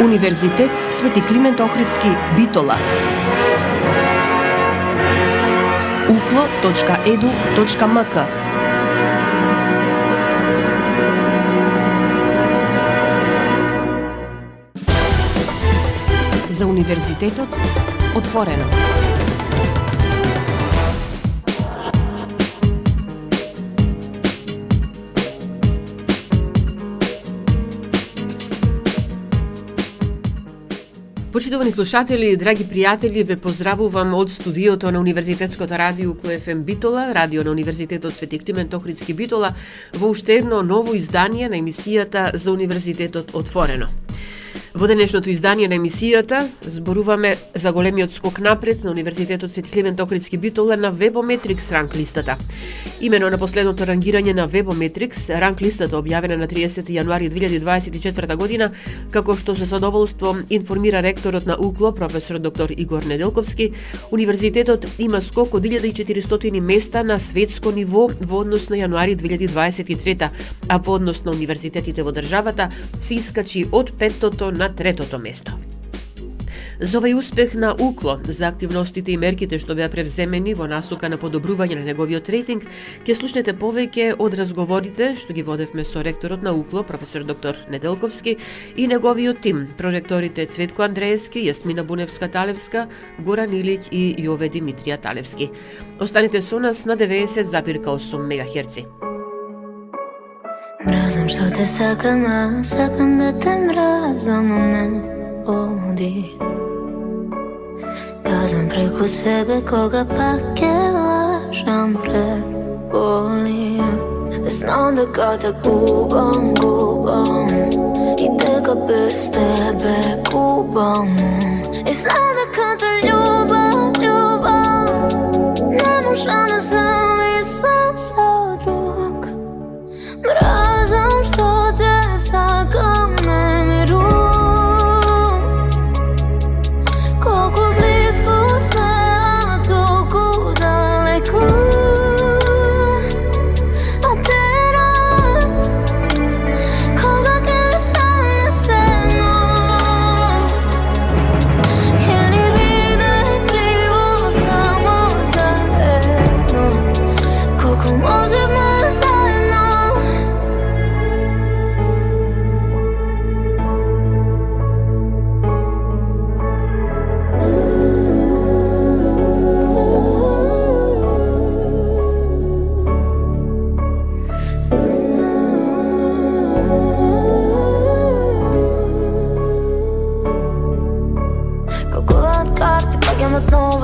Универзитет Свети Климент Охридски, Битола. uklo.edu.mk. За универзитетот отворено. Почитувани слушатели, драги пријатели, ве поздравувам од студиото на Универзитетското радио Укло ФМ Битола, радио на Универзитетот Свети Климент Охридски Битола, во уште едно ново издание на емисијата за Универзитетот отворено. Во денешното издание на емисијата зборуваме за големиот скок напред на Универзитетот Свети Климент Охридски Битола на Webometrics ранг листата. Имено на последното рангирање на Webometrics, ранг листата објавена на 30 јануари 2024 година, како што со задоволство информира ректорот на УКЛО, професор доктор Игор Неделковски, Универзитетот има скок од 1400 места на светско ниво во однос на јануари 2023, а во однос на универзитетите во државата се искачи од 5-тото на 3-тото место. За овој успех на УКЛО, за активностите и мерките што беа превземени во насока на подобрување на неговиот рейтинг, ќе слушнете повеќе од разговорите што ги водевме со ректорот на УКЛО, професор доктор Неделковски, и неговиот тим, проректорите Цветко Андреевски, Јасмина Буневска-Талевска, Горан Илиќ и Јове Димитрија Талевски. Останете со нас на 90,8 МГц. Мразам што те сакам, а сакам да те мразам, но не оди. Казам преку себе кога пак ќе лажам, преболи. Знам дека те губам и дека без тебе губам. И знам дека те љубам, не можам да замислам за друг. Мразам што те сакам, не мирувам. Колку близко сме, а толку далеку. А терат, кога ќе ми стане сено, ќе ни биде криво само заедно. Колку можеме заедно.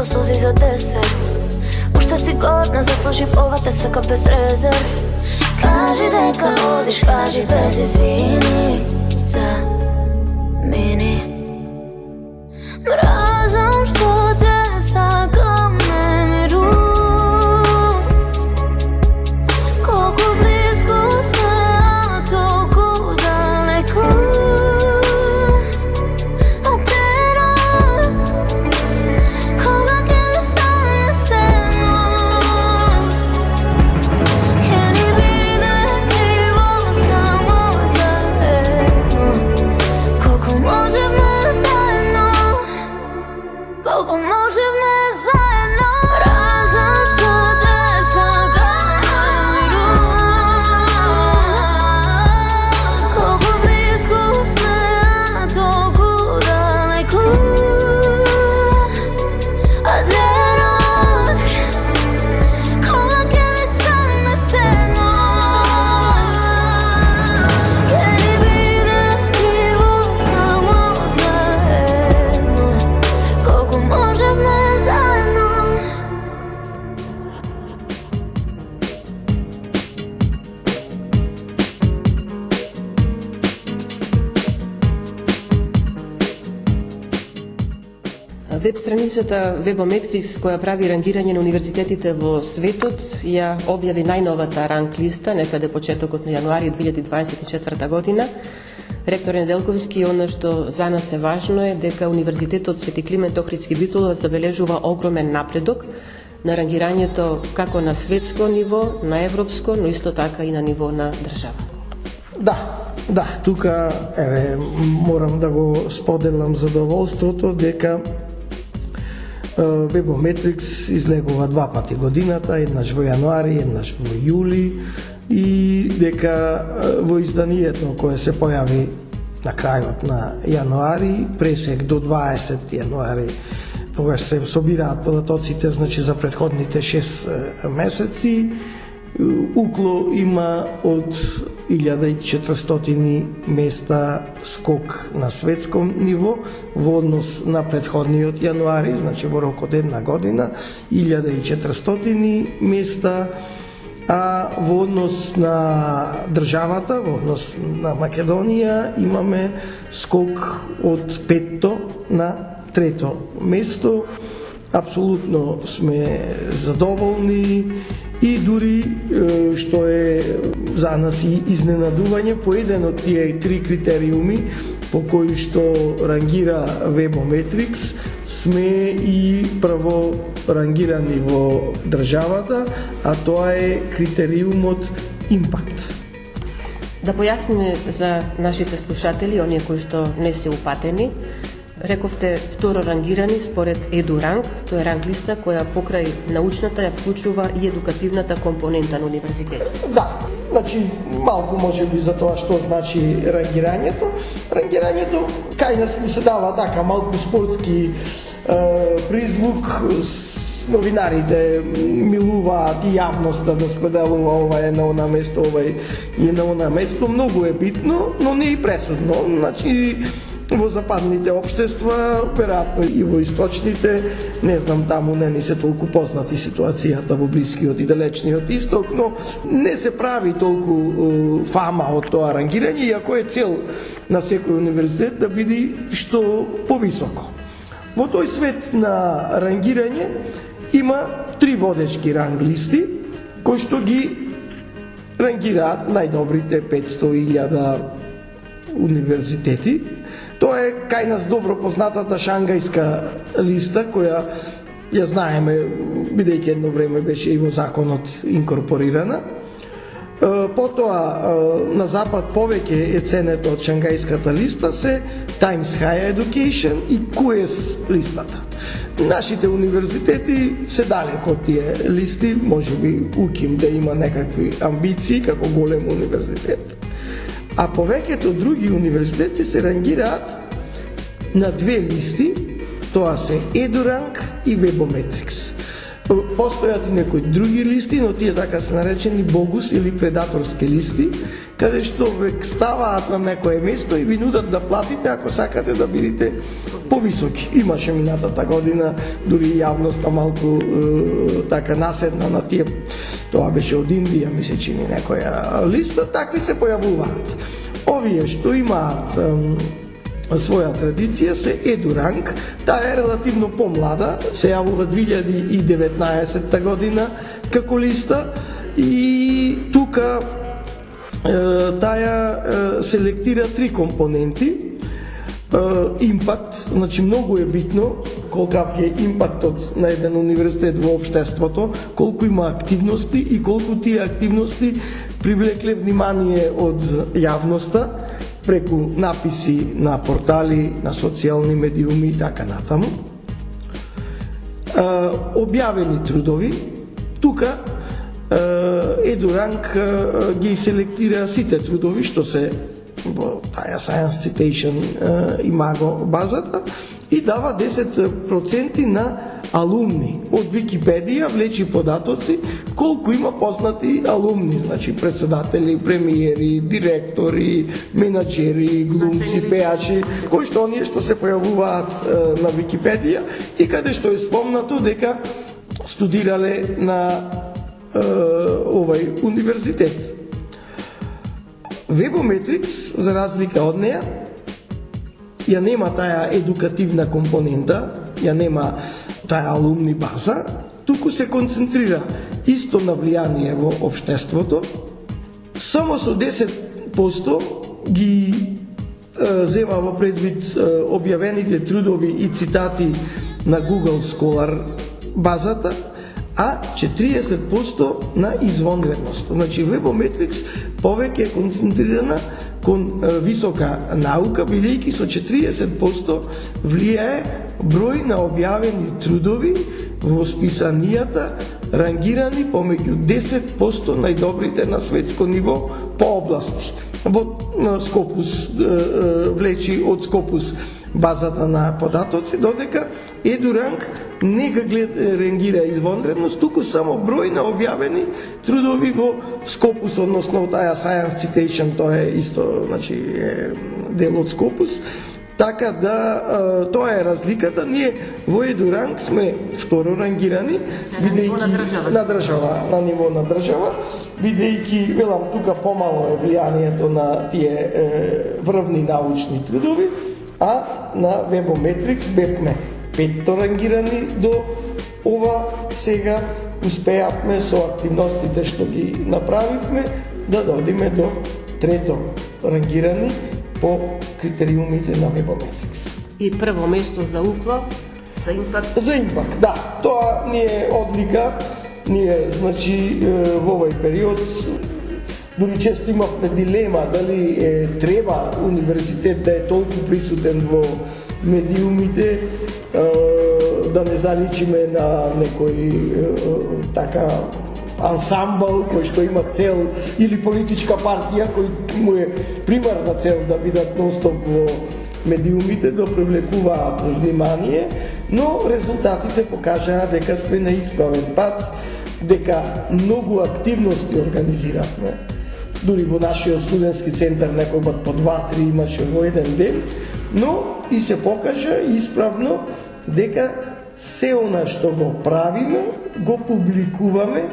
Сузи за десет. Уште си годна, заслужи ова, те сака без резерв. Кажи дека одиш, кажи без извини за мини. Мразам што те сакам, не мирувам. Колку близко сме, а толку далеку. Веб страницата Webometrics, која прави рангирање на универзитетите во светот, ја објави најновата ранг листа некаде почетокот на јануари 2024 година. Ректор Неделковски, она што за нас е важно е дека Универзитетот Свети Климент Охридски Битола забележува огромен напредок на рангирањето како на светско ниво, на европско, но исто така и на ниво на држава. Да, тука морам да го споделам задоволството дека Webometrics излегува 2 пати годината, еднаш во јануари, еднаш во јули, и дека во изданието кое се појави на крајот на јануари, пресек до 20 јануари, тогаш се собираат податоците, значи за претходните 6 месеци, укло има од 1400 места скок на светско ниво во однос на претходниот јануари, значи во рок од една година, 1400 места, а во однос на државата, во однос на Македонија, имаме скок од 5 на 3 место. Апсолутно сме задоволни и дури што е за нас и изненадување, по еден од тие 3 критериуми по кои што рангира Webometrics, сме и прво рангирани во државата, а тоа е критериумот импакт. Да појасниме за нашите слушатели, оние кои што не се упатени. Рековте второ рангирани според EduRank, тоа е ранг листа која покрај научната ја вклучува и едукативната компонента на универзитетот. Да, значи малку може би за тоа што значи рангирањето. Рангирањето кај нас му се дава така малку спортски призвук, новинарите милуваат и јавноста да споделува ова е на она место, ова е на она место, многу е битно, но не и пресудно. Значи во западните општества, веројатно и во источните, не знам, таму не ни се толку познати ситуацијата во Блискиот и Далечниот Исток, но не се прави толку фама од тоа рангирање, иако е цел на секој универзитет да биде што повисоко. Во тој свет на рангирање има 3 водечки ранг листи, кои што ги рангираат најдобрите 500.000 универзитети. Тоа е кај нас добро познатата Шангајска листа, која ја знаеме, бидејќи едно време беше и во законот инкорпорирана. Потоа на запад повеќе е ценето од Шангајската листа се Times Higher Education и QS листата. Нашите универзитети се далеко од тие листи, може би УКИМ да има некакви амбиции како голем универзитет. А повеќето други универзитети се рангираат на 2 листи, тоа се EduRank и Webometrics. Постојат и некои други листи, но тие така се наречени богус или предаторски листи, каде што век ставаат на некое место и ви нудат да платите ако сакате да бидете повисоки. Имаше минатата година дури јавноста малку така наседна на тие. Тоа беше од Индија, ми се чини некоја листа, такви се појавуваат. Овие што имаат своја традиција се EduRank, таа е релативно помлада, се јавува 2019 година како листа и тука таа селектира 3 компоненти. Импакт, значи многу е битно колкав е импактот на еден универзитет во општеството, колку има активности и колку тие активности привлекле внимание од јавноста преку написи на портали, на социјални медиуми и така натаму. Објавени трудови, тука EduRank ги селектира сите трудови што се во таа Science Citation имаго базата и дава 10% на алумни. Од Википедија влечи податоци колку има познати алумни, значи председатели, премиери, директори, менаџери, глумци, пејачи, кои што оние што се појавуваат на Википедија и каде што е спомнато дека студирале на овај универзитет. Webometrics, за разлика од неја, ја нема таа едукативна компонента, ја нема таа алумни база, туку се концентрира исто на влијание во општеството, само со 10% ги зема во предвид објавените трудови и цитати на Google Scholar базата, а 40% на извонредност. Значи Webometrics повеќе е концентрирана кон висока наука, бидејќи со 40% влијае број на објавени трудови во списанијата, рангирани помеѓу 10% најдобрите на светско ниво по области. Во Scopus влечи од Scopus базата на податоци, додека EduRank не ga рангира извонредност, туку само број на објавени трудови во Scopus, односно таа Science Citation, тоа е исто, значи дел од Scopus. Така да тоа е разликата. Ние во EduRank сме второ рангирани, бидејќи на ниво на држава, бидејќи велам тука помало е влијанието на тие врвни научни трудови, а на Webometrics бевме петто рангирани до ова. Сега успеавме со активностите што ги направивме да додиме до трето рангирани по критериумите на Webometrics. И прво место за укло, за импакт? За импакт, да. Тоа ни е одлика. Ние, значи, во овој период дури често имавме дилема дали треба универзитет да е толку присутен во медиумите, да не заличиме на некој така ансамбл кој што има цел, или политичка партија кој му е примарна цел да бидат нон-стоп во медиумите, да привлекуваат внимание, но резултатите покажаа дека сме на исправен пат, дека многу активности организиравме. Дури во нашиот студентски центар некој пат по 2-3 имаше во еден ден, но и се покажа исправно дека се она што го правиме, го публикуваме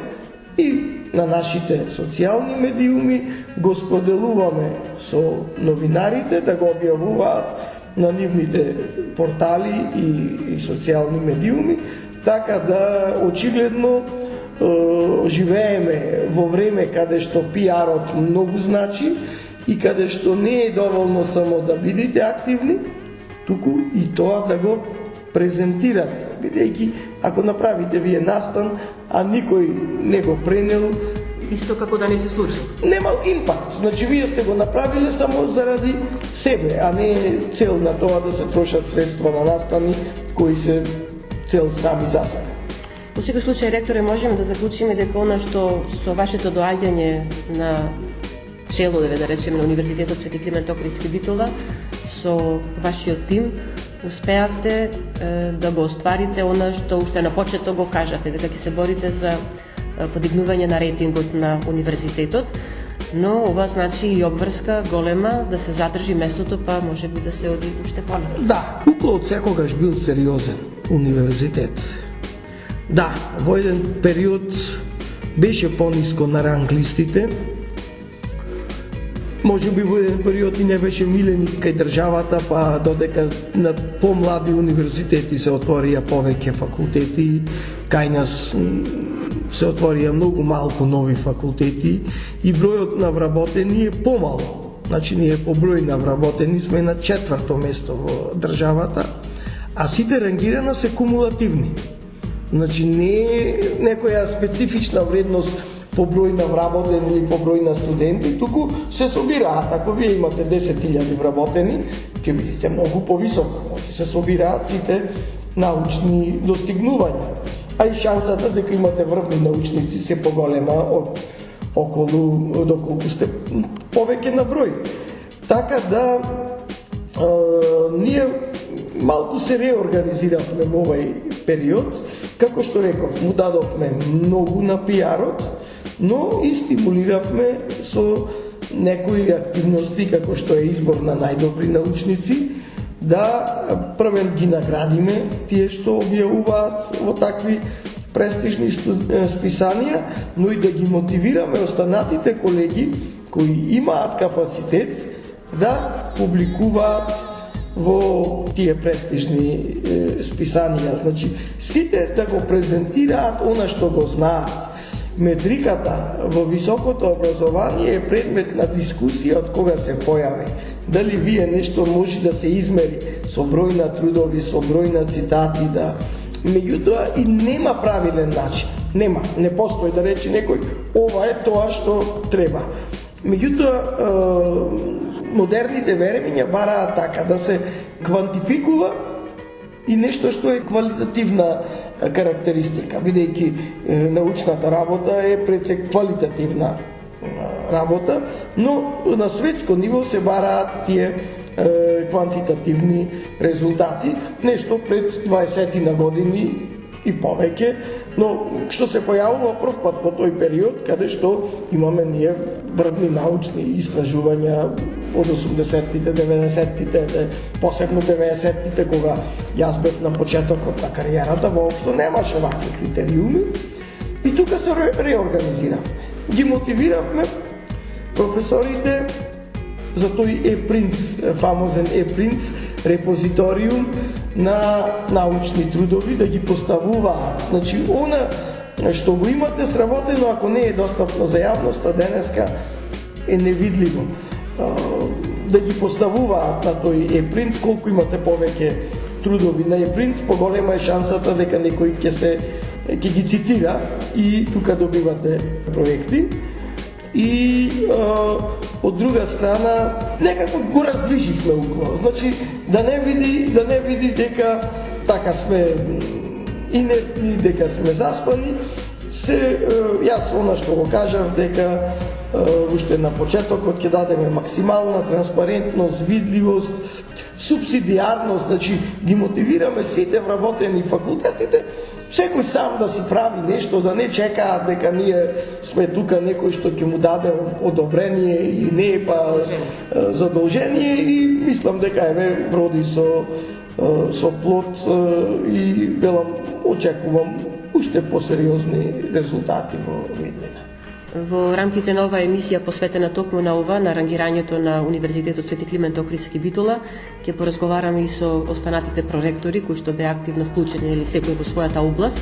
и на нашите социјални медиуми, го споделуваме со новинарите да го објавуваат на нивните портали и социјални медиуми, така да очигледно живееме во време каде што пиарот многу значи и каде што не е доволно само да бидете активни, туку и тоа да го презентирате. Бидејќи ако направите вие настан, а никој не го пренел, исто како да не се случи. Немал импакт. Значи вие сте го направиле само заради себе, а не цел на тоа да се трошат средства на настани кои се цел сами за себе. Во секој случај, ректоре, можеме да заклучиме дека она што со вашето доаѓање на челове, да речеме, на Универзитетот Свети Климент Охридски Битола, со вашиот тим, успеавте да го остварите она што уште на почеток го кажавте, дека ќе се борите за подигнување на рейтингот на универзитетот, но ова значи и обврска голема да се задржи местото, па може би да се оди уште понапред. Да, УКЛО од секогаш бил сериозен универзитет. Да, во еден период беше пониско на ранг листите, може би во еден период и не беше миленик кај државата, па додека на помлади универзитети се отворија повеќе факултети, кај нас се отворија многу малку нови факултети и бројот на вработени е помал. Значи ние по број на вработени сме на 4-то место во државата, а сите рангирана се кумулативни. Значи не е некоја специфична вредност по број на вработени или по број на студенти, туку се собираат. Ако вие имате 10.000 вработени, ќе видите многу повисоко. Се собираат сите научни достигнувања. А и шансата дека имате врвни научници се поголема од околу доколку сте повеќе на број. Така да ние малку се реорганизиравме во овој период, како што реков, му дадовме многу на пиарот, но и стимулиравме со некои активности како што е избор на најдобри научници, да првен ги наградиме тие што објавуваат во такви престижни списанија, но и да ги мотивираме останатите колеги кои имаат капацитет да публикуваат во тие престижни списанија. Значи, сите да го презентираат она што го знаат. Метриката во високото образование е предмет на дискусија од кога се појави. Дали вие нешто може да се измери со број на трудови, со број на цитати, да... Меѓутоа и нема правилен начин. Нема, не постои да рече некој ова е тоа што треба. Меѓутоа, модерните верувања бараат така да се квантификува и нешто што е квалитативна карактеристика, бидејќи научната работа е пред се квалитативна работа, но на светско ниво се бараат тие квантитативни резултати, нешто пред 20 на години и повеќе, но што се појавува прв пат во тој период, каде што имаме ние врвни научни истражувања од 80-тите, 90-тите, посебно 90-тите, кога јас бев на почетокот на кариерата, воопшто немаше вакви критериуми и тука се реорганизиравме. Ги мотивиравме професорите за тој епринц, фамозен епринц, репозиториум на научни трудови, да ги поставуваат. Значи, она што го имате сработено, ако не е достапно за јавноста, денеска е невидливо. Да ги поставуваат на тој епринц, колку имате повеќе трудови на епринц, поголема е шансата дека некој ќе ги цитира и тука добивате проекти. И од друга страна некако го раздвиживме укло. Значи да не види дека така сме инертни, дека сме заспани. Јас она што го кажав дека уште на почетокот ќе дадеме максимална транспарентност, видливост, субсидиарност, значи ги мотивираме сите вработени факултетите, секој сам да си прави нешто, да не чекаат дека ние сме тука некој што ќе му даде одобрение или не, па задолжение, и мислам дека роди со плод и велам очекувам уште посериозни резултати во иднина. Во рамките на оваа емисија посветена токму на ова, на рангирањето на Универзитетот Свети Климент Охридски Битола, ќе поразговараме и со останатите проректори кои што беа активно вклучени, нели, секој во својата област.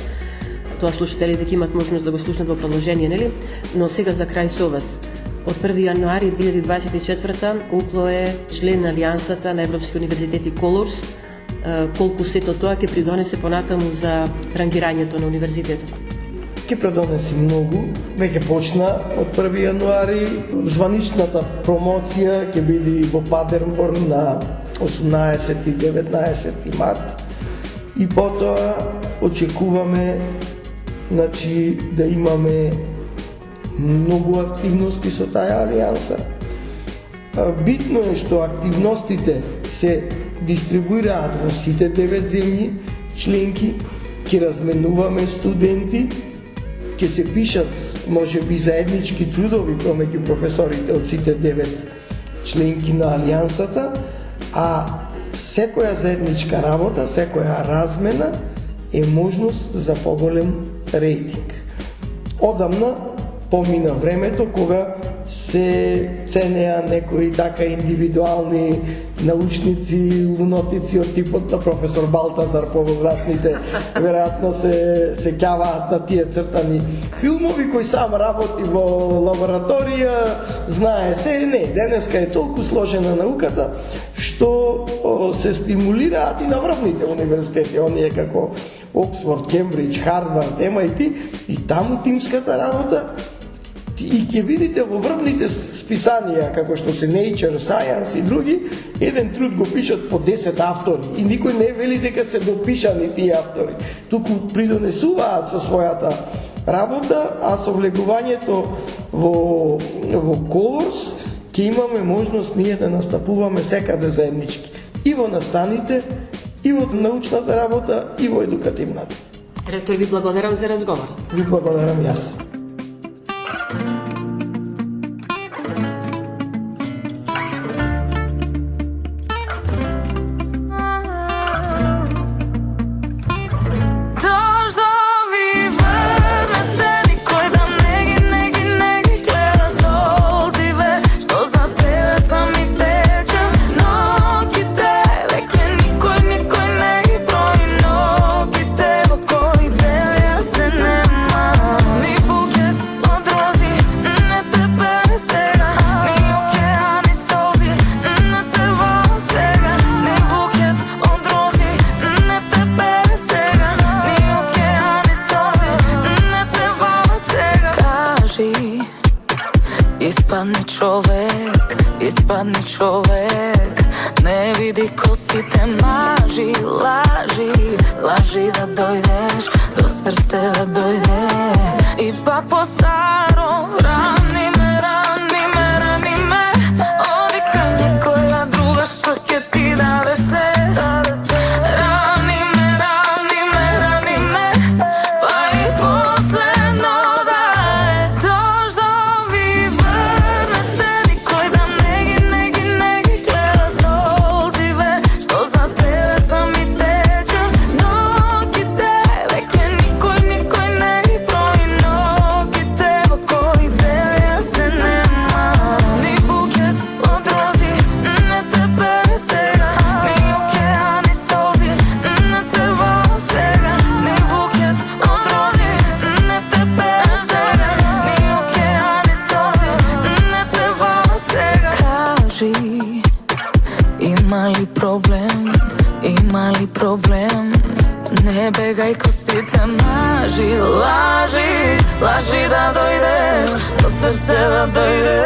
Тоа слушателите ќе имат можност да го слушнат во продолжение, нели? Но сега за крај со вас. Од 1 јануари 2024 УКЛО е член на Алијансата на Европски универзитети Колорс. Колку сето тоа ќе придонесе понатаму за рангирањето на универзитетот? Ќе придонеси многу. Веќе почна од 1 јануари. Званичната промоција ќе биде во Падерборн на 18 и 19 март. И потоа очекуваме да имаме многу активности со таа алијанса. Битно е што активностите се дистрибуираат во сите 9 земји членки, ќе разменуваме студенти, ќе се пишат можеби заеднички трудови помеѓу професорите од сите 9 членки на алијансата, а секоја заедничка работа, секоја размена е можност за поголем рейтинг. Одамна помина времето кога се ценеа некои така индивидуални научници, лунотици од типот на професор Балтазар, повозрастните веројатно се ќаваат на тие цртани филмови, кој сам работи во лабораторија, знае се. Не, денеска е толку сложена науката што се стимулираат и на врвните универзитети, оние како Оксфорд, Кембридж, Харвард, MIT, и таму тимската работа. И ќе видите во врвните списанија, како што се Nature, Science и други, еден труд го пишат по 10 автори и никој не вели дека се допишани тие автори. Туку придонесуваат со својата работа, а со влегувањето во Colors ќе имаме можност ние да настапуваме секаде заеднички. И во настаните, и во научната работа, и во едукативната. Ректор, ви благодарам за разговорот. Ви благодарам јас. Ni човек, испадни човек. Не види косите, мажи, лажи да дојдеш, до срце да дојде. И пак по старо, рани ме, оди кај некоја друга што ќе ти даде се. Рани ме, па и последно да е дождови врнете, никој да не ги гледа солзиве, што за тебе сами тече ноките, веќе никој не ги брои ноките, во кои девја се нема. Ни букет од рози не те бере сега, ни океани солзи не те вола сега. Ни букет од рози не те бере сега, ни океани солзи не те вола сега. Кажи, има ли проблем? Не бегај косите, мажи, лажи да дојдеш, до срце да дојде.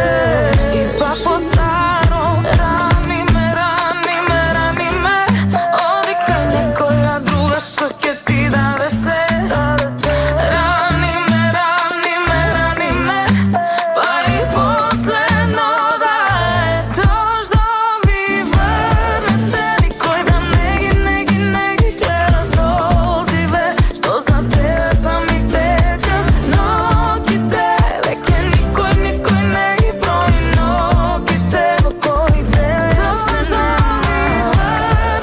И пак по старо, рани ме, оди кај некоја друга што ќе ти даде се. Рани ме, па и последно да е дождови врнете, никој да не ги гледа солзиве, што за тебе сами тече ноките, веќе никој не ги брои ноките, во кои девја се нема.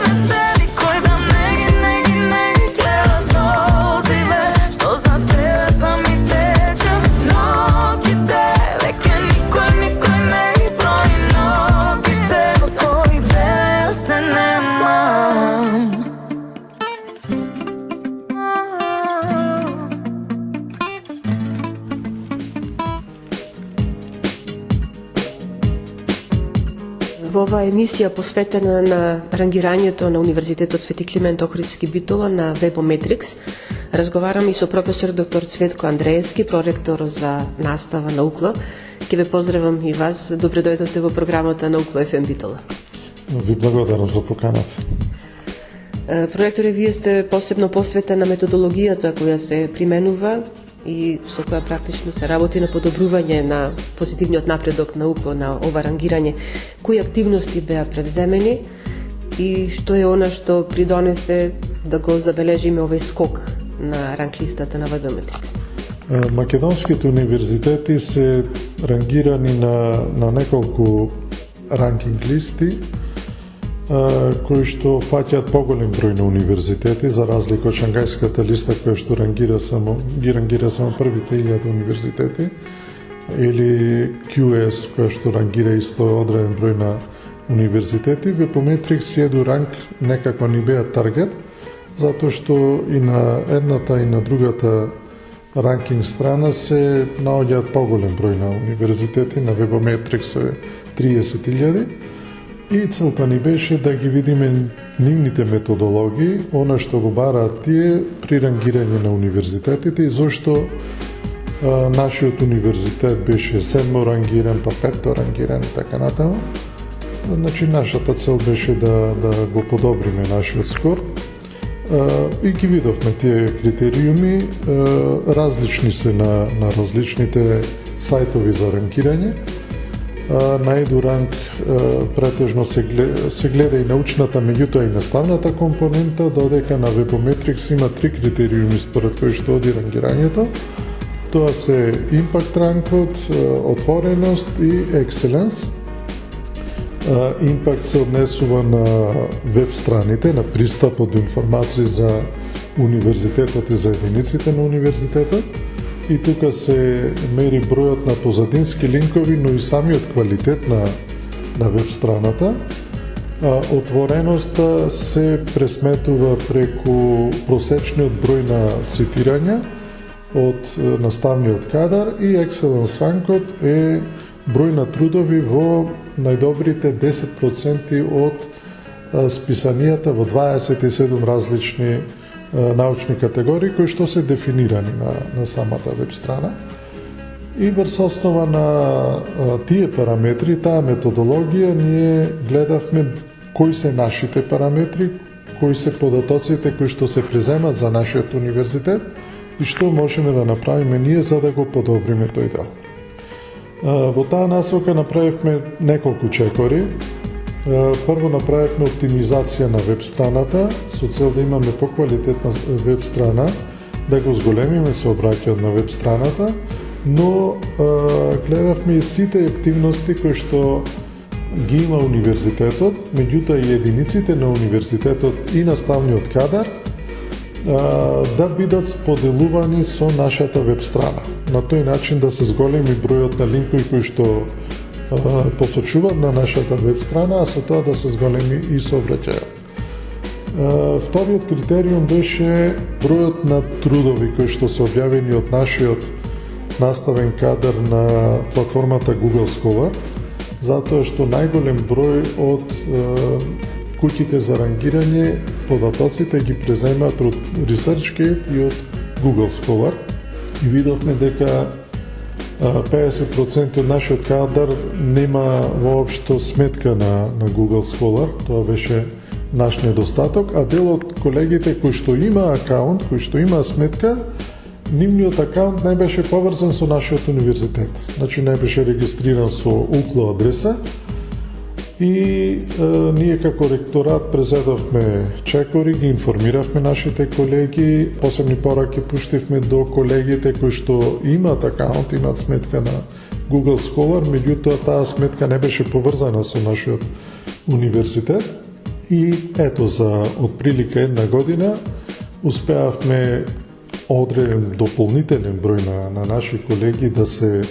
Врнете, никој да не ги гледа солзиве, што за тебе сами тече ноките, веќе никој не ги брои ноките, во кои девја се нема. Во оваа емисија посветена на рангирањето на Универзитетот Свети Климент Охридски Битола на Webometrics, разговараме и со професор доктор Цветко Андреевски, проректор за настава на УКЛО. Ќе ве поздравам и вас, добре дојдовте во програмата на УКЛО FM Битола. Ви благодарам за поканата. Проекторе, вие сте посебно посветен на методологијата која се применува и со која практично се работи на подобрување на позитивниот напредок на УКЛО на ова рангирање. Кои активности беа предземени и што е она што придонесе да го забележиме овој скок на ранглистата на Webometrics? Македонските универзитети се рангирани на неколку ранкинг листи, кои што фаќаат поголем број на универзитети, за разлика од шангајската листа која што рангира само првите 1000 универзитети, или QS која што рангира исто одреден број на универзитети. Webometrics једу ранг некако ни беа таргет, затоа што и на едната и на другата ранкинг страна се наоѓаат поголем број на универзитети. На Webometrics е 30.000 и целта ни беше да ги видиме нивните методологии, она што го бараат тие при рангирање на универзитетите и зошто нашиот универзитет беше 7 рангиран, па 5 рангиран и така натаму. Значи, нашата цел беше да го подобриме нашиот скор. И ги видовме тие критериуми, различни се на различните сајтови за рангирање. На EduRank претежно се гледа и научната, меѓутоа и наставната компонента, додека на Webometrics има 3 критериуми според кои што оди рангирањето. Тоа се Impact ранкот, отвореност и Excellence. Impact се однесува на веб страните, на пристапот до информации за универзитетот и за единиците на универзитетот. И тука се мери бројот на позадински линкови, но и самиот квалитет на веб страната. Отвореноста се пресметува преку просечниот број на цитирања од наставниот кадар и Excellence ранкот е број на трудови во најдобрите 10% од списанијата во 27 различни научни категории кои што се дефинирани на самата веб страна. И врз основа на тие параметри, таа методологија, ние гледавме кои се нашите параметри, кои се податоците кои што се преземат за нашиот универзитет и што можеме да направиме ние за да го подобриме тој дел. Во таа насока направивме неколку чекори. Прво направивме оптимизација на веб страната со цел да имаме поквалитетна веб страна, да го зголемиме сообраќајот на веб страната, но гледавме и сите активности кои што ги има универзитетот, меѓутоа и единиците на универзитетот и наставниот кадар да бидат споделувани со нашата веб страна. На тој начин да се зголеми бројот на линкови кои што посочуваат на нашата веб страна, а со тоа да се зголеми и сообраќајот. Вториот критериум беше бројот на трудови кои што се објавени од нашиот наставен кадар на платформата Google Scholar, затоа што најголем број од куќите за рангирање податоците ги преземаат од ResearchGate и од Google Scholar. И видовме дека 50% од нашиот кадар нема воопшто сметка на Google Scholar, тоа беше наш недостаток, а дел од колегите кои што има акаунт, кои што има сметка, нивниот акаунт не беше поврзан со нашиот универзитет. Значи не беше регистриран со UCLO адреса. И ние како ректорат презедовме чекори, ги информиравме нашите колеги, посебни пораки пуштивме до колегите кои што имаат акаунт, имаат сметка на Google Scholar, меѓутоа таа сметка не беше поврзана со нашиот универзитет. И ето за отприлика една година успеавме одреден дополнителен број на наши колеги да се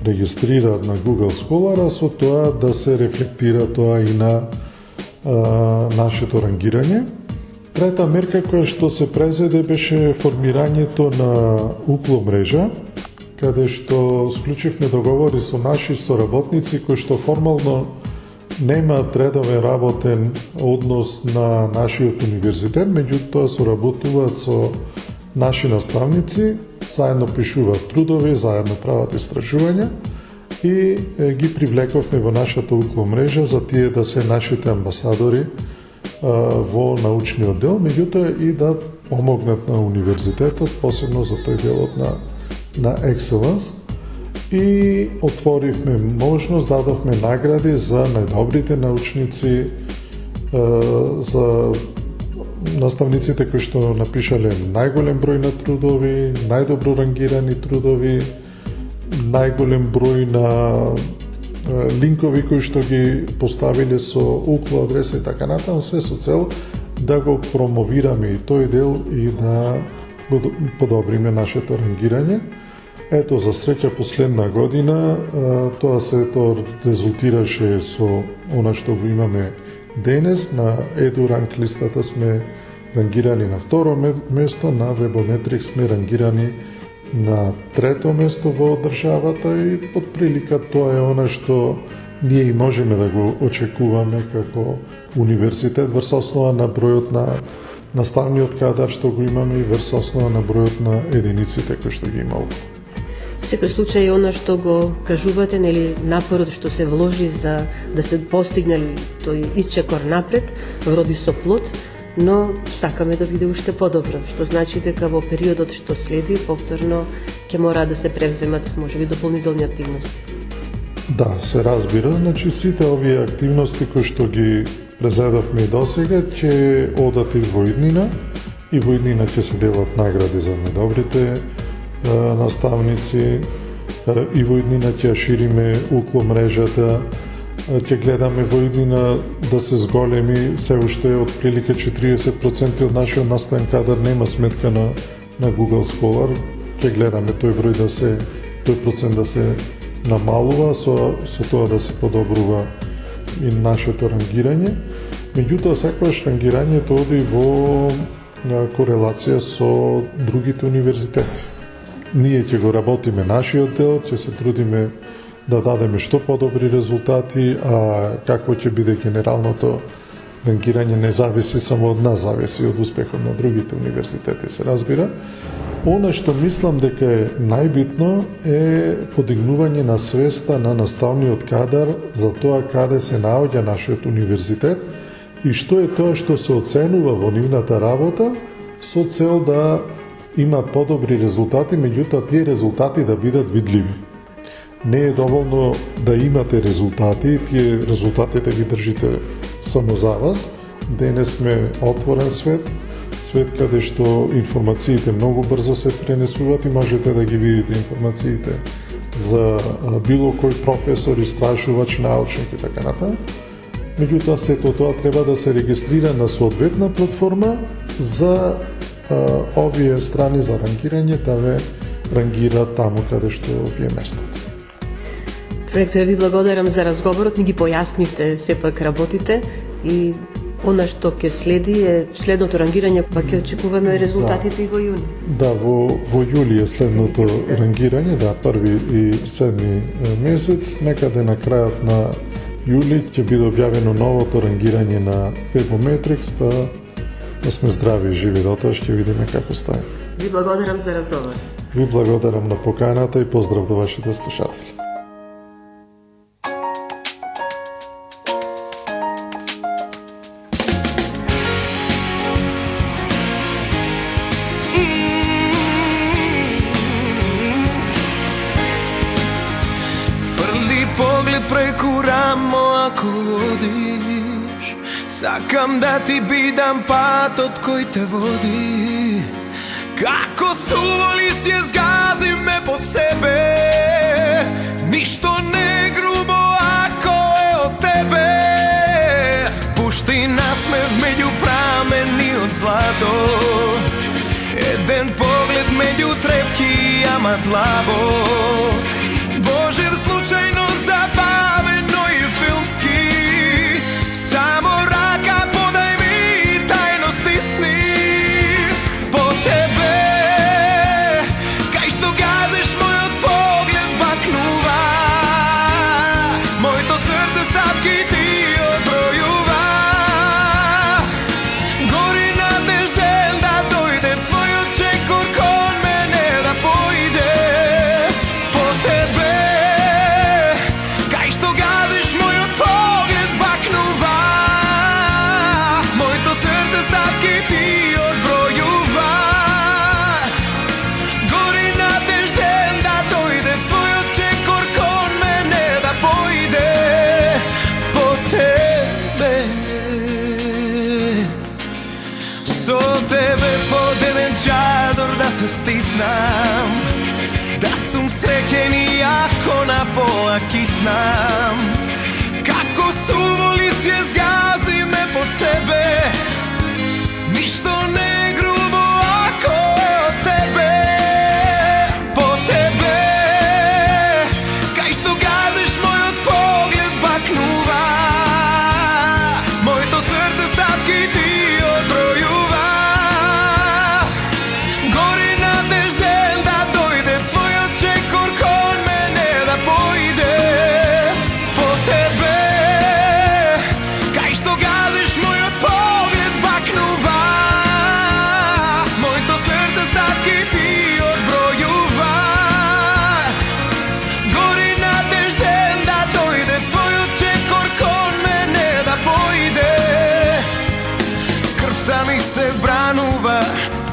регистрираат на Google Scholar, а со тоа да се рефлектира тоа и на нашето рангирање. Трета мерка која што се презеде беше формирањето на UCLO мрежа, каде што склучивме договори со наши соработници кои што формално немаат редовен работен однос на нашиот универзитет, меѓутоа соработуваат со наши наставници, заедно пишуваат трудови, заедно прават истражувања и ги привлековме во нашата UCLO мрежа за тие да се нашите амбасадори во научниот дел, меѓутоа и да помогнат на универзитетот, посебно за тој делот на Excellence. И отворивме можност, дадовме награди за најдобрите научници, за наставниците кои што напишале најголем број на трудови, најдобро рангирани трудови, најголем број на линкови кои што ги поставиле со UCLO адреса и така натаму, се со цел да го промовираме и тој дел и да подобриме нашето рангирање. Ето, за среќа последна година, тоа сето резултираше со она што го имаме денес. На EduRank листата сме рангирани на второ место, на Webometrics сме рангирани на трето место во државата и под прилика тоа е она што ние и можеме да го очекуваме како универзитет врз основа на бројот на наставниот кадар што го имаме и врз основа на бројот на единиците кои што ги има. Во секој случај, она што го кажувате, нели, напорот што се вложи за да се постигне тој исчекор напред, вроди со плод, но сакаме да биде уште подобро, што значи дека во периодот што следи, повторно ќе мора да се превземат можеби дополнителни активности. Да, се разбира, значи сите овие активности кои што ги презедовме и досега ќе одат и во иднина ќе се делат награди за најдобрите наставници и во иднина ќе шириме UCLO мрежата, ќе гледаме во иднина да се зголеми, се уште од прилика 40% од нашиот наставен кадар нема сметка на Google Scholar, ќе гледаме тој број тој процент да се намалува, со тоа да се подобрува и нашето рангирање. Меѓутоа, секогаш рангирањето оди во корелација со другите универзитети. Ние ќе го работиме нашиот дел, ќе се трудиме да дадеме што подобри резултати, а какво ќе биде генералното рангирање не зависи само од нас, зависи од успехот на другите универзитети, се разбира. Она што мислам дека е најбитно е подигнување на свеста на наставниот кадар за тоа каде се наоѓа нашиот универзитет и што е тоа што се оценува во нивната работа со цел да имат подобри резултати, меѓутоа тие резултати да бидат видливи. Не е доволно да имате резултати, тие резултати да ги држите само за вас. Денес сме отворен свет, свет каде што информациите многу брзо се пренесуваат и можете да ги видите информациите за било кој професор, истражувач, научник и така натаму. Меѓутоа сето тоа треба да се регистрира на соодветна платформа за овие страни за рангирање, да ве рангира таму каде што ви е местото. Проектор, ви благодарам за разговорот, ни ги појаснивте сепак работите и она што ќе следи е следното рангирање, па ќе очекуваме резултатите и во јуни. Да, во јули е следното рангирање, да, 1 и 7 месец, некаде на крајот на јули ќе биде објавено новото рангирање на Webometrics, па да сме здрави и живи до тоа, ќе видиме како стане. Ви благодарам за разговор. Ви благодарам на поканата и поздрав до вашите слушатели. Преку рамо ако одиш, сакам да ти бидам патот кој те води. Како суволи си згази ме под себе, ништо не грубо ако е од тебе. Пушти насмев меѓу прамени од злато, еден поглед меѓу трепки, ама длабо. Божев случајно забавено и филмски, само рака подај ми, тајно стисни. По тебе, кај што газиш мојот поглед бакнува, моето срце стапки ти одбројува. Гори надежден да дојде твојот чекор кон мене да појде. По тебе, да се стиснам, да сум среќен и ако на пола киснам. Како суволи си згази ме под себе, ништо не е грубо ако е од тебе. По тебе, кај што газиш мојот поглед бакнува, моето срце стапки ти одбројува.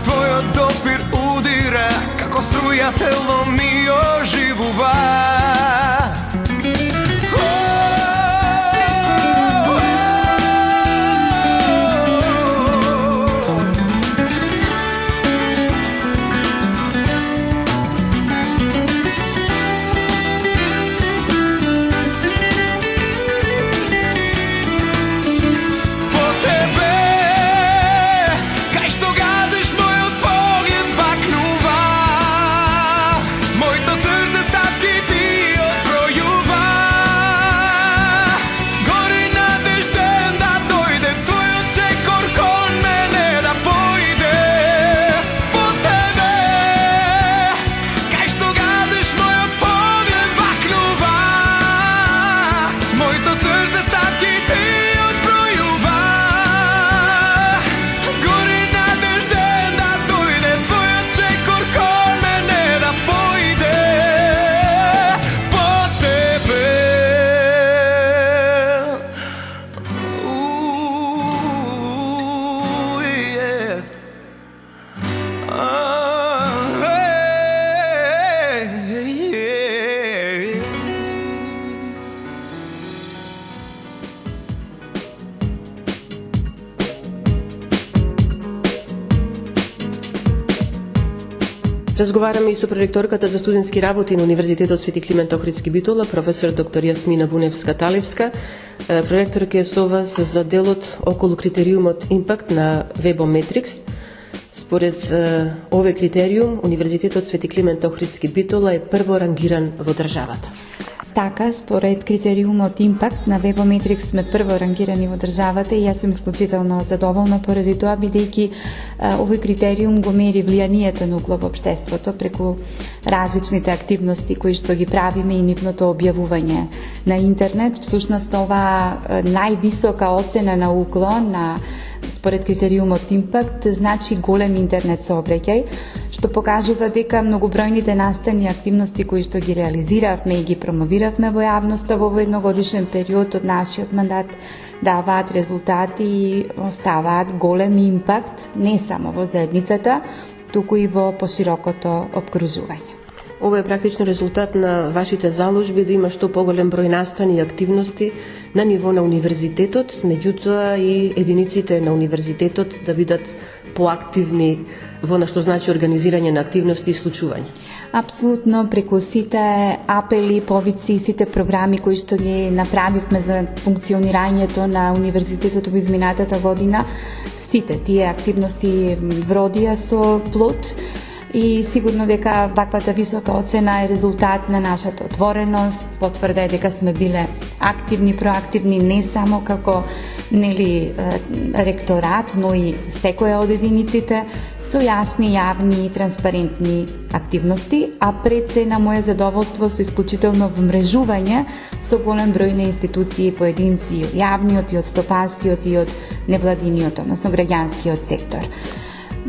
Твојот допир удира, како струја тело ми оживува. Разговараме и со проректорката за студентски работи на Универзитетот Свети Климент Охридски Битола, професор доктор Јасмина Буневска-Талевска. Проректорка е со вас за делот околу критериумот импакт на Webometrics. Според овој критериум, Универзитетот Свети Климент Охридски Битола е прво рангиран во државата. Така, според критериумот импакт на Webometrics сме прво рангирани во државата и јас сум исклучително задоволна поради тоа, бидејќи овој критериум го мери влијанието на угло во општеството преку различните активности кои што ги правиме и нивното објавување на интернет. Всушност ова највисока оцена на угло на според критериумот импакт значи голем интернет сообраќај, што покажува дека многобројните настани и активности кои што ги реализиравме и ги промовиравме во јавноста во овој едногодишен период од нашиот мандат даваат резултати и оставаат голем импакт не само во заедницата, туку и во поширокото опкружување. Ова е практично резултат на вашите заложби да има што поголем број настани и активности на ниво на универзитетот, меѓутоа и единиците на универзитетот да бидат поактивни во на што значи организирање на активности и случување. Апсолутно, преку сите апели, повици, сите програми кои што ги направивме за функционирањето на универзитетот во изминатата година, сите тие активности вродија со плод. И сигурно дека ваквата висока оцена е резултат на нашата отвореност, потврда е дека сме биле активни, проактивни не само како ректорат, но и секоја од единиците со јасни, јавни и транспарентни активности, а пред се на моје задоволство со исклучително вмрежување со голем број на институции и поединци и од јавниот и од стопанскиот и од невладиниот, односно граѓанскиот сектор.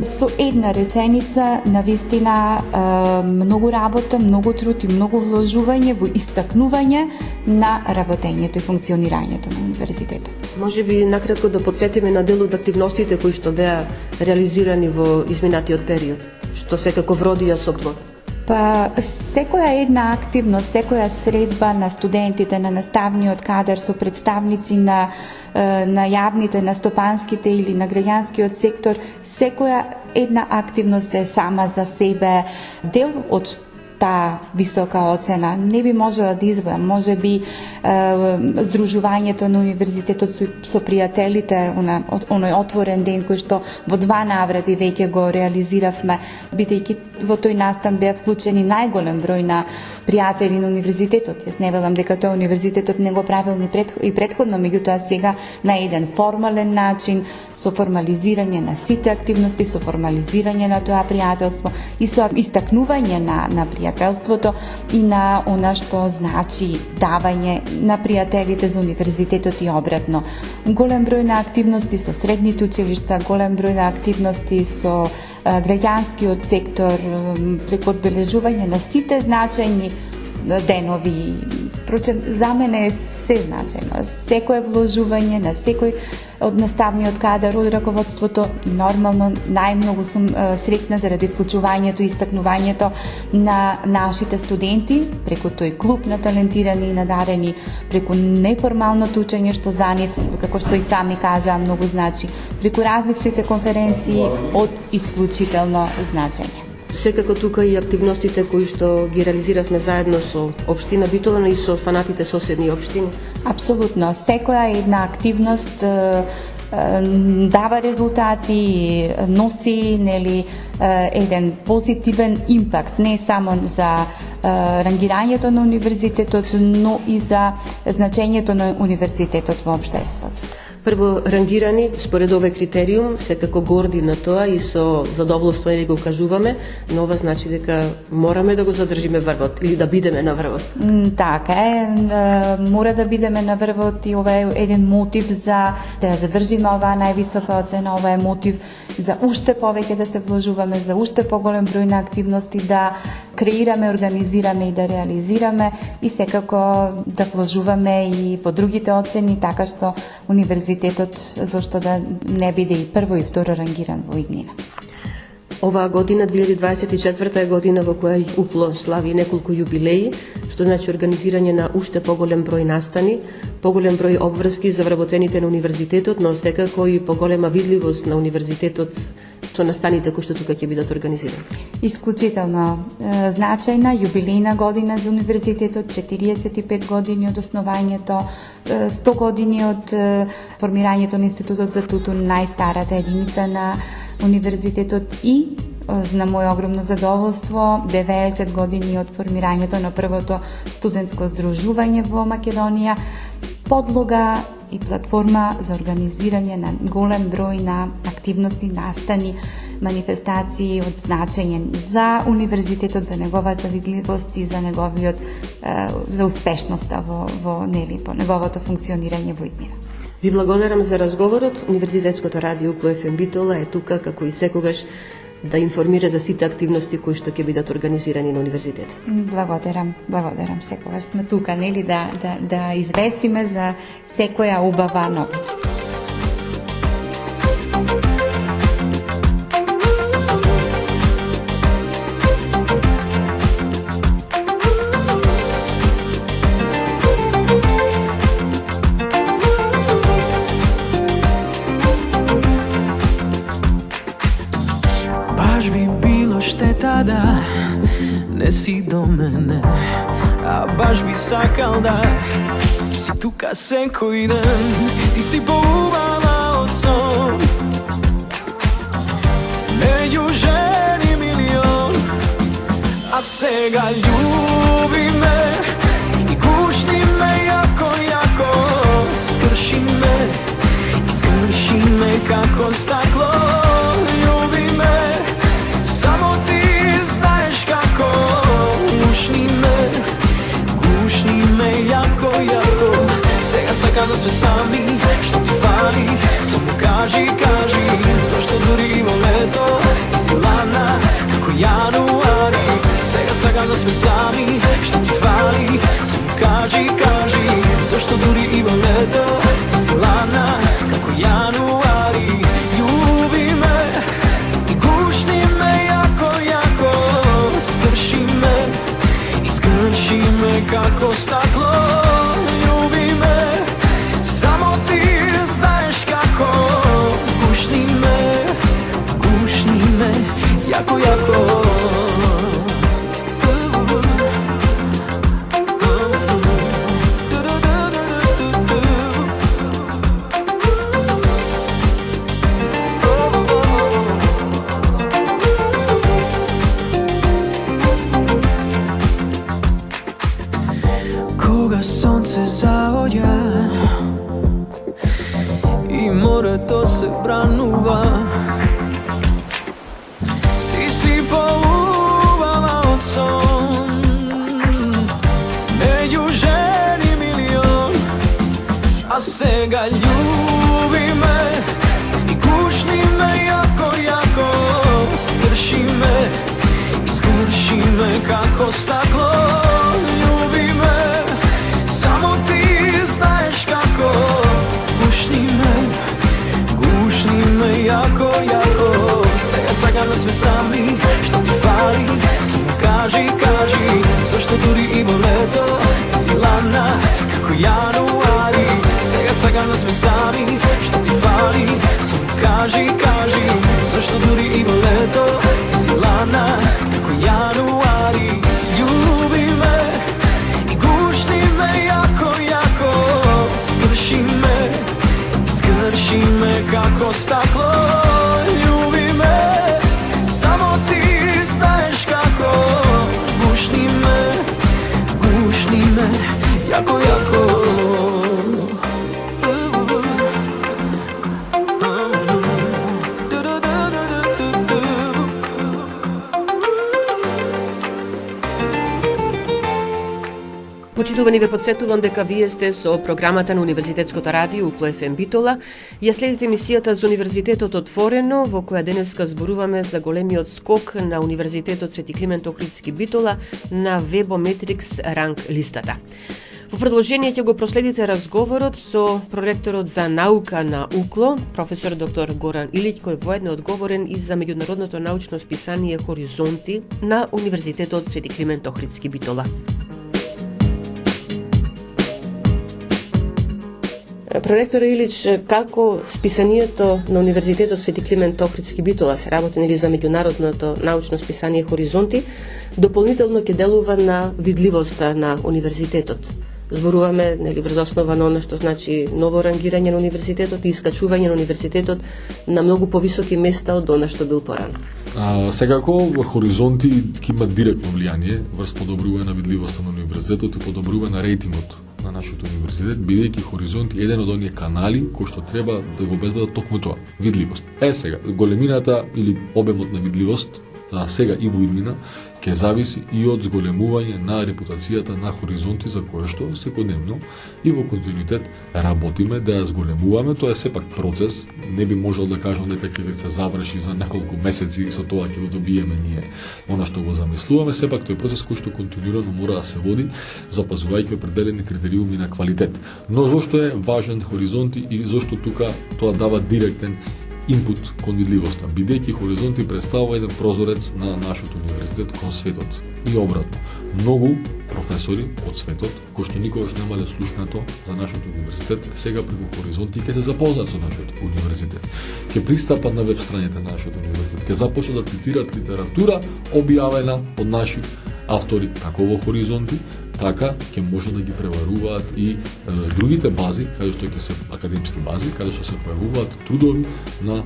Со една реченица, навистина, многу работа, многу труд и многу вложување во истакнување на работењето и функционирањето на универзитетот. Може би накратко да подсетиме на дел од активностите кои што беа реализирани во изминатиот период, што секако вродија со плод. Па, секоја една активност, секоја средба на студентите, на наставниот кадар со представници на јавните, на стопанските или на граѓанскиот сектор, секоја една активност е сама за себе дел од таа висока оцена. Не би можела да извојам, може би здружувањето на универзитетот со пријателите, оној отворен ден кој што во 2 наврати веќе го реализиравме, бидејќи во тој настан беа вклучени најголем број на пријатели на универзитетот. Јас не велам дека тој универзитетот не го правил и претходно, меѓутоа сега на еден формален начин, со формализирање на сите активности, со формализирање на тоа пријателство и со истакнување на пријателството и на она што значи давање на пријателите за универзитетот и обратно. Голем број на активности со средните училишта, голем број на активности со граѓанскиот сектор, преку одбележување на сите значајни денови. Впрочем, за мене е се значајно. Секое вложување на секој од наставниот кадар, од раководството и нормално најмногу сум среќна заради вклучувањето и истакнувањето на нашите студенти преку тој клуб на талентирани и надарени, преку неформалното учење што за нив, како што и сами кажаа, многу значи, преку различните конференции од исклучително значење. Секако тука и активностите кои што ги реализиравме заедно со општина Битола и со останатите соседни општини. Апсолутно, секоја една активност дава резултати, носи еден позитивен импакт не само за рангирањето на универзитетот, но и за значењето на универзитетот во општеството. Прво рангирани според овој критериум, секако горди на тоа и со задоволство и го кажуваме, но ова значи дека мораме да го задржиме врвот или да бидеме на врвот. Така е, мора да бидеме на врвот и ова е еден мотив за да задржиме оваа највисока оцена, ова е мотив за уште повеќе да се вложуваме, за уште поголем број на активности да креираме, организираме и да реализираме и секако да вложуваме и по другите оцени, така што универзитетот зошто да не биде и прво и второ рангиран во иднина. Оваа година, 2024 е година во која УПЛО слави неколку јубилеи, што значи организирање на уште поголем број настани, поголем број обврски за вработените на универзитетот, но секако и поголема видливост на универзитетот со настаните кои што тука ќе бидат организирани. Исклучително значајна јубилејна година за универзитетот, 45 години од основањето, 100 години од формирањето на Институтот за Тутун, најстарата единица на универзитетот и на моје огромно задоволство 90 години од формирањето на првото студентско здружување во Македонија, подлога и платформа за организирање на голем број на активности, настани, манифестации од значење за универзитетот, за неговата видливост и за неговиот за успешноста во неговото функционирање во иднина. Ви благодарам за разговорот. Универзитетското радио УКЛО-ФМ Битола е тука како и секогаш да информира за сите активности кои што ќе бидат организирани на универзитетот. Благодарам. Секогаш сме тука, нели, да известиме за секоја убава новина. Да не си до мене, а баш би сакал да си тука секој ден. Ти си поубава од сон, меѓу жени милион, а сега љуби ме и гушни ме јако, јако. Скрши ме како стакло. Љуби ме, само ти знаеш како. Гушни ме јако, јако. Сега сакам да сме сами, што ти фали? Само кажи, зашто дури во лето ти си ладна како јануари. Сега сакам да сме сами, што ти фали? Само кажи, зашто дури и во лето ти си ладна како јануари. Љуби ме и гушни ме јако, јако. Скрши ме како стакло. Љуби ме, само ти знаеш како. Гушни ме јако, јако. Сонце заоѓа и морето се бранува. Ти си поубава од сон, меѓу жени милион, а сега љуби ме и гушни ме јако, јако. Скрши ме како стакло. Љуби ме, само ти знаеш како. Гушни ме јако, јако. Сега сакам да сме сами, што ти фали? Само кажи, зашто дури и во лето ти си ладна како јануари. Сега сакам да сме сами, што ти фали? Само кажи, зашто дури и во лето ти си ладна како јануари. Љуби ме и гушни ме јако, јако. Скрши ме како стакло. Љуби ме, само ти знаеш како. Гушни ме јако, јако. Почитувани, ве подсетувам дека вие сте со програмата на Универзитетското радио УКЛО-ФМ Битола. Ја следите емисијата за Универзитетот отворено, во која денеска зборуваме за големиот скок на Универзитетот Свети Климент Охридски Битола на Webometrics ранг листата. Во продолжение ќе го проследите разговорот со проректорот за наука на УКЛО, професор доктор Горан Илиќ, кој воедно одговорен и за меѓународното научно списание Хоризонти на Универзитетот Свети Климент Охридски Битола. Проректор Илич, како списанието на Универзитетот Свети Климент Охридски Битола се работи нели за меѓународното научно списание Хоризонти, дополнително ќе делува на видливоста на универзитетот. Зборуваме нели врз основа на она што значи ново рангирање на универзитетот и искачување на универзитетот на многу повисоки места од она што бил порано. Секако Хоризонти ќе има директно влијание врз подобрување на видливоста на универзитетот и подобрување на рейтингот на нашиот универзитет, бидејќи Хоризонти е еден од оние канали кои што треба да го обезбедат токму тоа, видливост. Сега, големината или обемот на видливост, сега и во иднина, ќе зависи и од зголемување на репутацијата на Хоризонти, за кое што секојдневно и во континуитет работиме да ја зголемуваме. Тоа е сепак процес, не би можел да кажам дека ќе се заврши за неколку месеци и со тоа ќе го добиеме ние она што го замислуваме. Сепак тој процес кој што континуирано мора да се води, запазувајќи определени критериуми на квалитет. Но зошто е важен Хоризонти и зошто тука тоа дава директен инпут кон видливоста, бидејќи Хоризонти представува еден прозорец на нашиот универзитет кон светот. И обратно, многу професори од светот, кои што никогаш немале слушнато за нашиот универзитет, сега преку Хоризонти ќе се запознаат со нашиот универзитет. Ќе пристапат на веб страницата на нашиот универзитет, ќе започнат да цитираат литература објавена од наши автори, како во Хоризонти, така ќе може да ги преваруваат и другите бази, каде што ќе се академски бази, каде што се појавуваат трудови на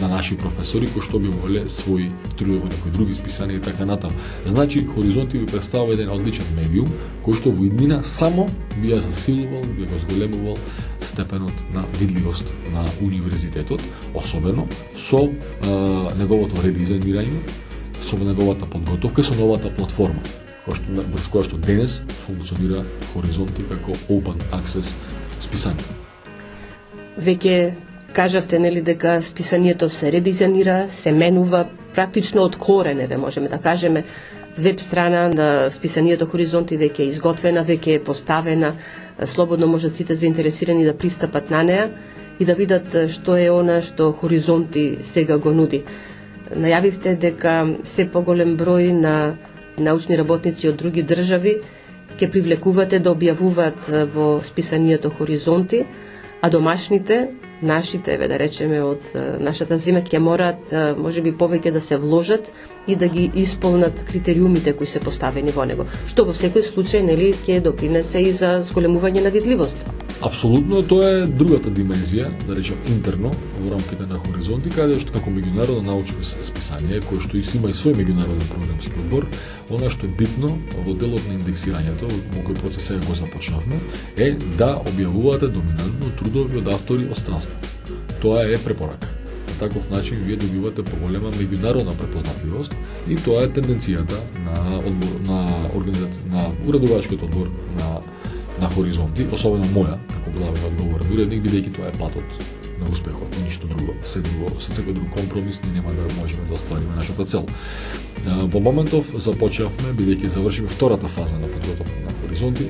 наши професори кои што објавувале своји трудови во некои други списанија и така натаму. Значи Хоризонти ви представува еден одличен медиум кој што во иднина само би ја засилувал, би го зголемувал степенот на видливост на универзитетот, особено со неговото редизајнирање, со неговата подготовка и со новата платформа врз која што денес функционира Хоризонти како Open Access списание. Веќе кажавте нели дека списанието се редизајнира, се менува практично од корен, можеме да кажеме. Веб страна на списанието Хоризонти веќе е изготвена, веќе е поставена, слободно можат сите заинтересирани да пристапат на неа и да видат што е она што Хоризонти сега го нуди. Најавивте дека се поголем број на научни работници од други држави ќе привлекувате да објавуваат во списанието Хоризонти, а домашните, нашите, да речеме од нашата земја, ќе мораат можеби повеќе да се вложат и да ги исполнат критериумите кои се поставени во него, што во секој случај нели ќе допринесе и за зголемување на видливост. Апсолутно, тоа е другата димензија, да речем интерно во рамките на Хоризонти, каде што како меѓународно научно списание, кој што има и свој меѓународен програмски одбор, она што е битно во делот на индексирањето, во кој процес сега го започнавме, е да објавувате доминантно трудови од автори од странство. Тоа е препорака. На таков начин вие добивате поголема меѓународна препознатливост и тоа е тенденцијата на уредувачкиот одбор на Хоризонти, особено моја, како главен одговорен уредник, бидејќи тоа е патот на успехот и ништо друго. Со секој друг компромис ние нема да можеме да оствариме нашата цел. Во моментов започнавме, бидејќи завршиме втората фаза на подготовка на Хоризонти,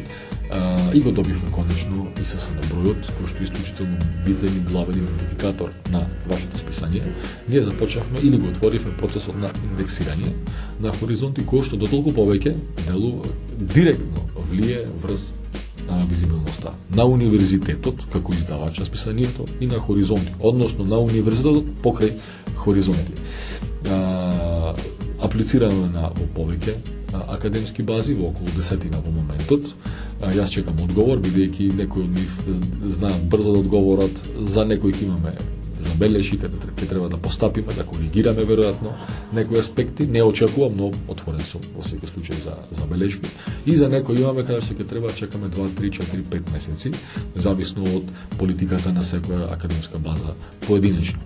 и го добивме конечно ИСС на бројот, кој што е исклучително битен и главен идентификатор на вашето списание. Ние започнавме или го отворивме процесот на индексирање на Хоризонти, кој што дотолку повеќе делува директно влие врз визибилноста на универзитетот како издавач на списанието и на Хоризонти, односно на универзитетот покрај Хоризонти. Аплицираме во повеќе академски бази, во околу 10 во моментот. Јас чекам одговор, бидејќи некои од нив знаат брзо да одговорат, за некои ќе имаме забелешки, ќе треба да постапиме, да коригираме веројатно некои аспекти, не очекувам, но отворен сум во секој случај за забелешки. И за некои имаме каде што ќе треба да чекаме 2, 3, 4, 5 месеци, зависно од политиката на секоја академска база поединечно.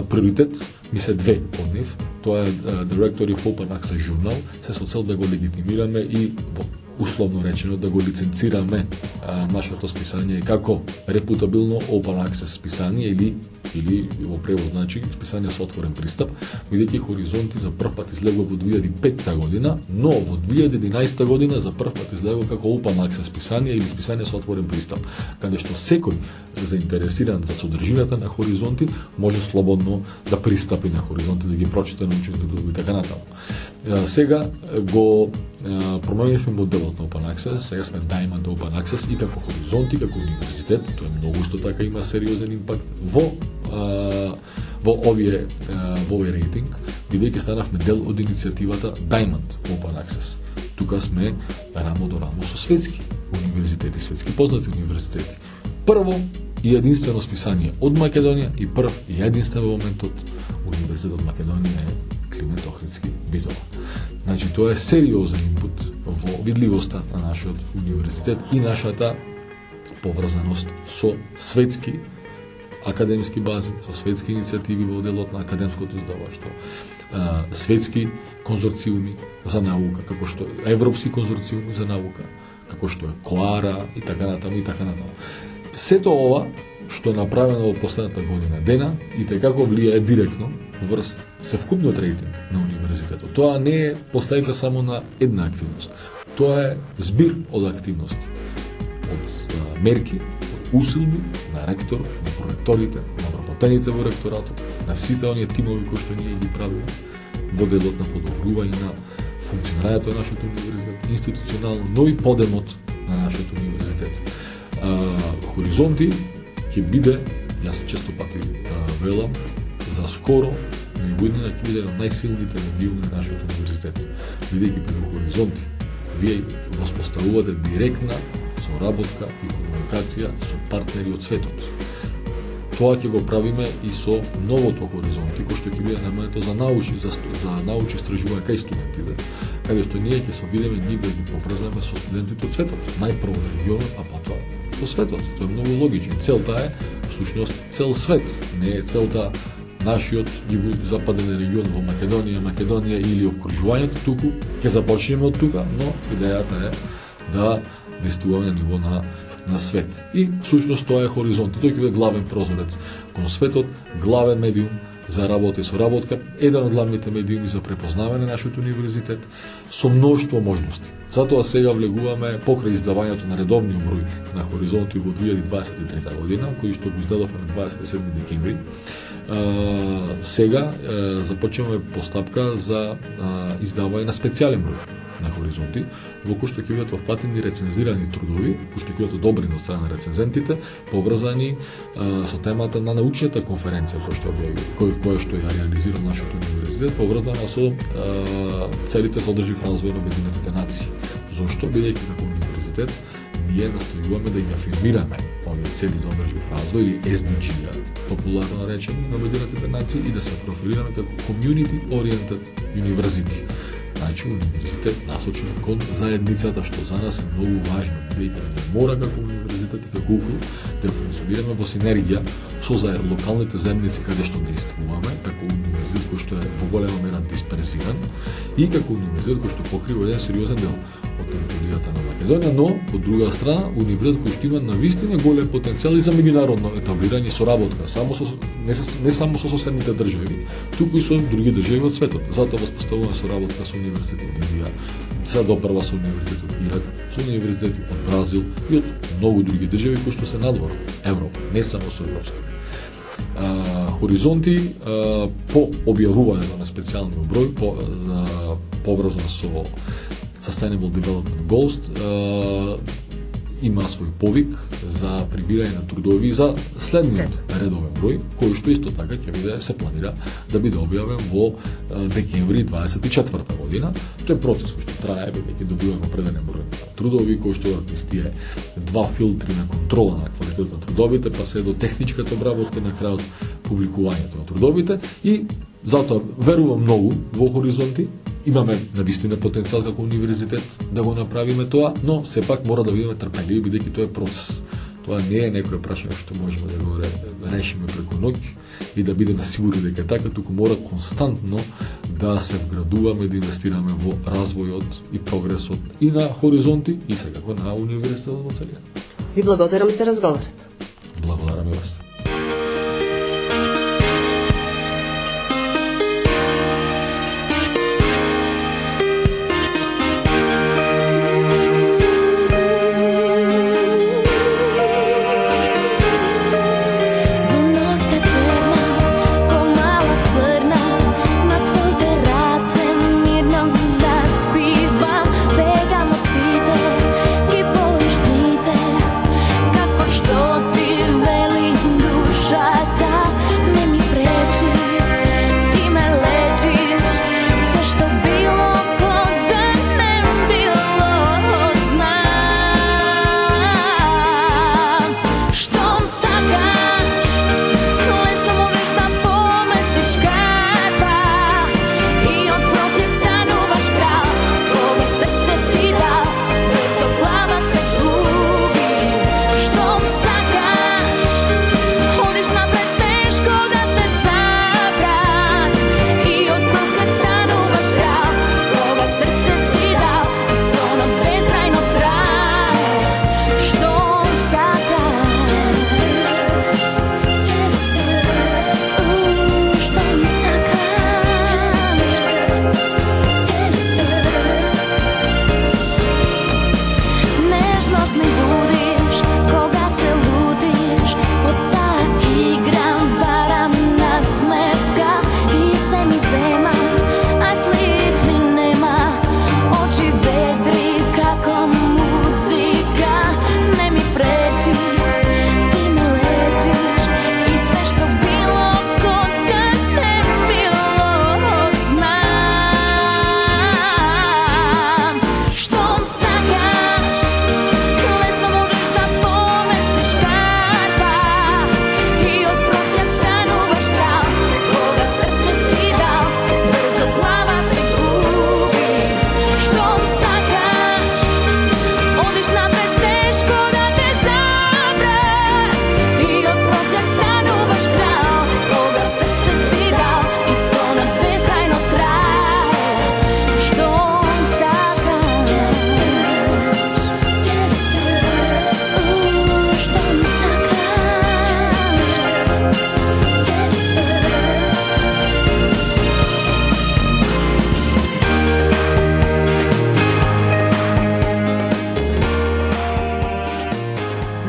Приоритет ми се две од нив, тоа е Directory of Open Access Journal, се со цел да го легитимираме и условно речено да го лиценцираме нашето списание како репутабилно Open Access списание или во превод значи списание со отворен пристап, бидејќи Хоризонти за прв пат излегува во 2005 година, но во 2011 година за прв пат излегува како Open Access списание или списание со отворен пристап, каде што секој заинтересиран за содржината на Хоризонти, може слободно да пристапи на Хоризонти, да ги прочита, научи да и така натаму. Сега го променивме моделот на Open Access, сега сме Diamond Open Access и како Хоризонти, како универзитет, тој многу исто така има сериозен импакт во овој рейтинг, бидејќи станавме дел од иницијативата Diamond Open Access. Тука сме рамо до рамо со светски универзитети, светски познати универзитети. Прво и единствено списание од Македонија и прв и единствен во моментот универзитет од Македонија е Климент Охридски Битола. Значи, тоа е сериозен инпут во видливоста на нашиот универзитет и нашата поврзаност со светски академски бази, со светски иницијативи во делот на академското издаваштво, светски конзорциуми за наука, како што е европски конзорциуми за наука, како што е КОАРА и така натаму и така натаму. Сето ова што е направено во последната година дена и како влијае директно врз севкупниот рейтинг на универзитетот. Тоа не е последица само на една активност. Тоа е збир од активности, од мерки, од усилби на ректорот, на проректорите, на вработените во ректоратот, на сите оние тимови кои што ние ги правиме во делот на подобрување на функционирањето на нашиот универзитет, институционално, но и подемот на нашиот универзитет. Хоризонти ќе биде, јас често пати велам, за скоро, но и година ќе биде од најсилните медиуми на нашиот универзитет. Бидејќи преку Хоризонти, вие воспоставувате директна соработка и комуникација со партнери од светот. Тоа ќе го правиме и со новото Хоризонти, кој што ќе биде наменето за научни истражувања кај студентите, каде што ние ќе се обидеме да ги поврзаме со студентите од светот, најпрво од регионот, а потоа со светот. Тоа е многу логично. Целта е всушност цел свет, не е целта нашиот западен регион во Македонија или окружувањето, туку ќе започнеме од тука, но идејата е да действуваме на ниво на свет. И всушност тоа е Хоризонт. Тој ќе биде главен прозорец кон светот, главен медиум за работа и соработка, еден од главните медиуми за препознавање на нашиот универзитет со множество можности. Затоа сега влегуваме покрај издавањето на редовниот број на Хоризонти во 2023 година, кој што го издадовме на 27 декември. Сега започнуваме постапка за издавање на специјален број на Хоризонти, во кој што ќе бидат опфатени рецензирани трудови, кои што ќе бидат одобрени од страна на рецензентите, поврзани со темата на научната конференција која што ја реализира нашиот универзитет, поврзана со целите за одржив развој на Обединетите нации. Зошто? Бидејќи како универзитет ние настојуваме да ги афирмираме овие цели за одржив развој или SDG-ја, популарно наречени на Обединетите нации, и да се профилираме како Community Oriented University. Значи, универзитет насочен кон заедницата, што за нас е многу важно, бидејќи не мора како универзитет и како УКЛ да функционираме во синергија со локалните заедници каде што действуваме, како универзитет кој што е во голема мера дисперзиран и како универзитет кој што покрива еден сериозен дел од територијата на Македонија, но од друга страна универзитет кој што има навистина голем потенцијал и за меѓународно етаблирање и соработка, не само со соседните држави, туку и со други држави од светот. Затоа воспоставуваме соработка со универзитети од Индија, сега допрва со универзитети од Ирак, со универзитети од Бразил и од многу други држави кои што се надвор Европа, не само со европските. Хоризонти по објавувањето на специјалниот број поврзан со Sustainable Development Goals има свој повик за прибирање на трудови за следниот редовен број, кој што исто така ќе биде, се планира да биде објавен во декември 24 година. Тој е процес кој што трае, бидејќи добиваме определен број трудови, кој што имат тие два филтри на контрола на квалитетот на трудовите, па се до техничката обработка на крајот публикувањето на трудовите, и затоа верувам многу во Хоризонти. Имаме навистина потенцијал како универзитет да го направиме тоа, но сепак мора да бидеме трпеливи, бидејќи тоа е процес. Тоа не е некој прашање што можеме да го решиме преку ноќ и да бидеме сигурни дека е така, туку мора константно да се вградуваме, да инвестираме во развојот и прогресот и на Хоризонти и секако на универзитетот во целина. Ви благодарам за разговорот. Благодарам и вас.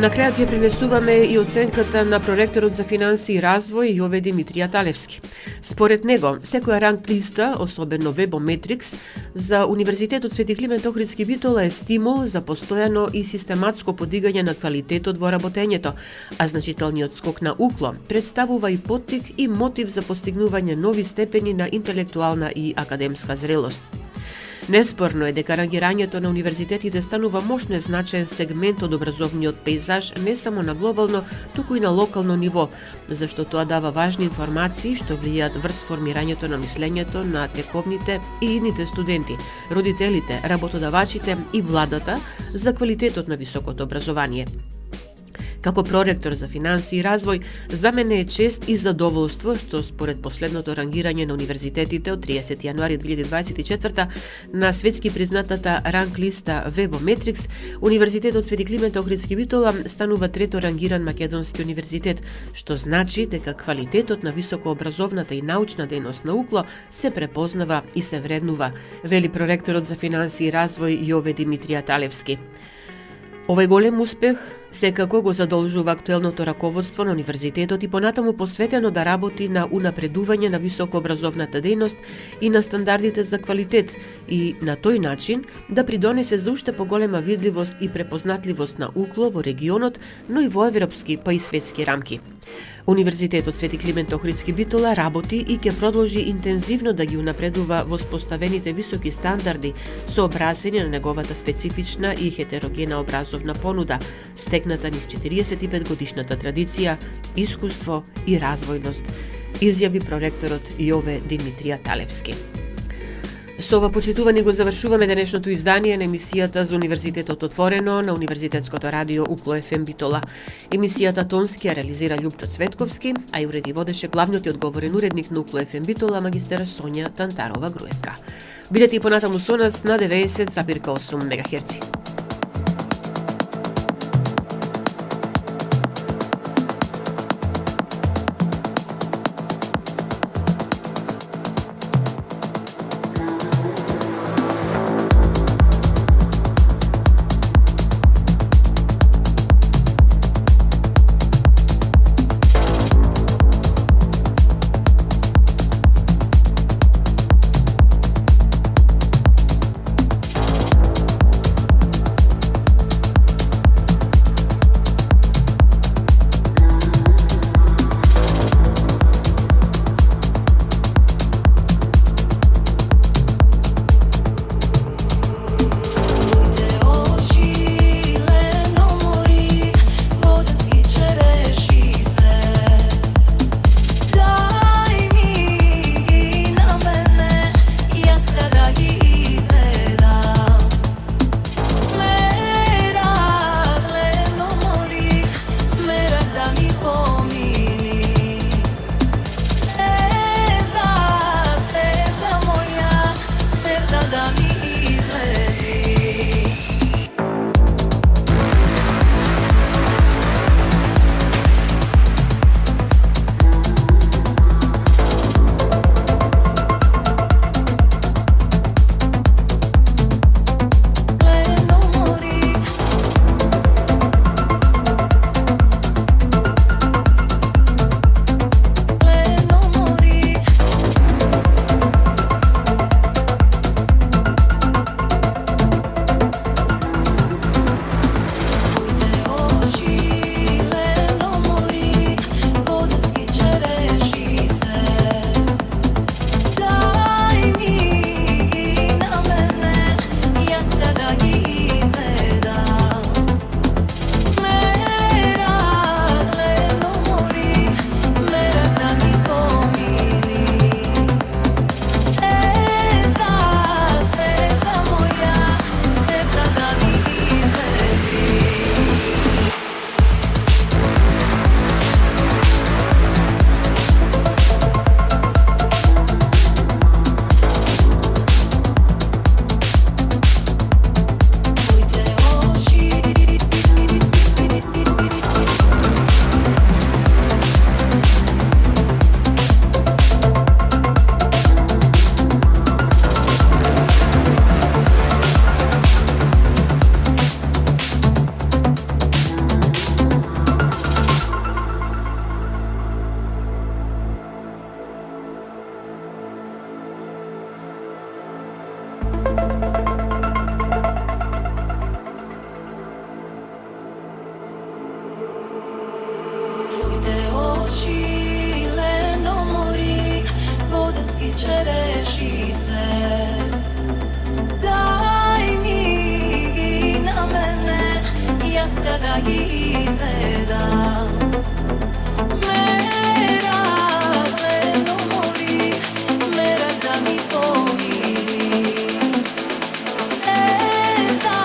На крајот ја пренесуваме и оценката на проректорот за финансии и развој Јове Димитрија Талевски. Според него, секоја ранг листа, особено Вебометрикс, за Универзитетот Свети Климент Охридски Битола е стимул за постојано и систематско подигање на квалитетот во работењето, а значителниот скок на укло представува и поттик и мотив за постигнување нови степени на интелектуална и академска зрелост. Неспорно е дека рангирањето на универзитетите станува мощно значаен сегмент од образовниот пејзаж не само на глобално, туку и на локално ниво, зашто тоа дава важни информации што влијаат врз формирањето на мислењето на тековните и идните студенти, родителите, работодавачите и владата за квалитетот на високото образование. Како проректор за финансии и развој, за мене е чест и задоволство што според последното рангирање на универзитетите од 30 јануари 2024 на светски признатата ранг листа Вебометрикс, Универзитетот Свети Климент Охридски Битола станува трето рангиран македонски универзитет, што значи дека квалитетот на високообразовната и научна дејност на УКЛО се препознава и се вреднува, вели проректорот за финансии и развој Јове Димитрија Талевски. Овој голем успех секако го задолжува актуелното раководство на универзитетот и понатаму посветено да работи на унапредување на високообразовната дејност и на стандардите за квалитет и на тој начин да придонесе за уште поголема видливост и препознатливост на УКЛО во регионот, но и во европски па и светски рамки. Универзитетот Свети Климент Охридски Битола работи и ќе продолжи интензивно да ги унапредува воспоставените високи стандарди сообразени на неговата специфична и хетерогена образовна понуда, стекната низ 45 годишната традиција, искуство и развојност, изјави проректорот Јове Димитрија Талевски. Со ова, почитувани, го завршуваме денешното издание на емисијата за Универзитетот отворено на Универзитетското радио УКЛО ФМ Битола. Емисијата тонски ја реализира Љупчо Цветковски, а и уреди водеше главниот и одговорен уредник на УКЛО ФМ Битола, магистер Сонја Тантарова-Груеска. Бидете и понатаму со нас на 90,8 МГц. Čileno mori, vodenski čereši se. Daj mi na mene, ja kada gi izedam. Meraveno mori, mera da mi pomiri. Sevda,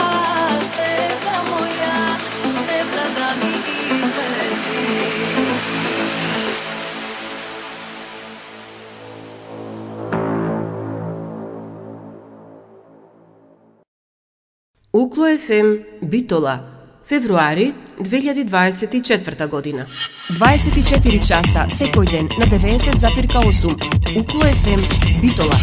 sevda moja, sevda da mi izvezi. Укло ФМ Битола, февруари 2024 година. 24 часа секој ден на 90,8. Укло ФМ Битола.